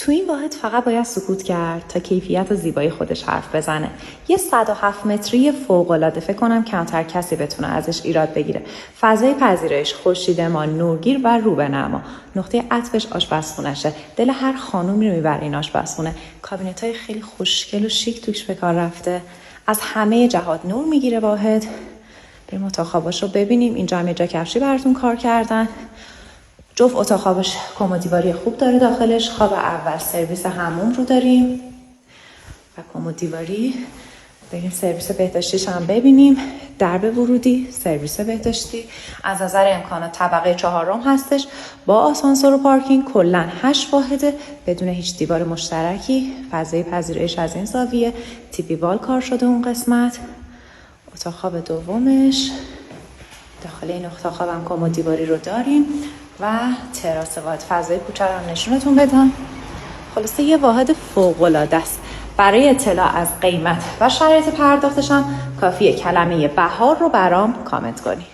تو این واحد فقط باید سکوت کرد تا کیفیت و زیبایی خودش حرف بزنه. یه 107 متری فوق‌العاده، فکر کنم کمتر کسی بتونه ازش ایراد بگیره. فضای پذیرش خوش‌دیدمان، نورگیر و رو به نما. نقطه عطفش آشپزخونه‌شه. دل هر خانومی رو میبره این آشپزخونه. کابینت‌های خیلی خوشگل و شیک توش به کار رفته. از همه جهات نور میگیره واحد. بریم اتاق خواباش رو ببینیم. اینجا هم یه جا کفشی براتون کار کردن. جفت اتاق خوابش کمدیواری خوب داره داخلش. خواب اول سرویس حموم رو داریم و کمدیواری. بریم سرویس بهداشتیش هم ببینیم. درب ورودی سرویس بهداشتی. از نظر امکانات طبقه 4 هستش با آسانسور و پارکینگ. کلا 8 واحده بدون هیچ دیوار مشترکی. فضای پذیرش از این زاویه. تیپی وال کار شده اون قسمت. اتاق خواب دومش. داخل این اتاق خواب هم کمدیواری رو داریم و تراس واحد. فضای کوچه رو هم نشونتون بدم. خلاصه یه واحد فوق‌العاده است. برای اطلاع از قیمت و شرایط پرداختش هم کافیه کلمه بهار رو برام کامنت کنی.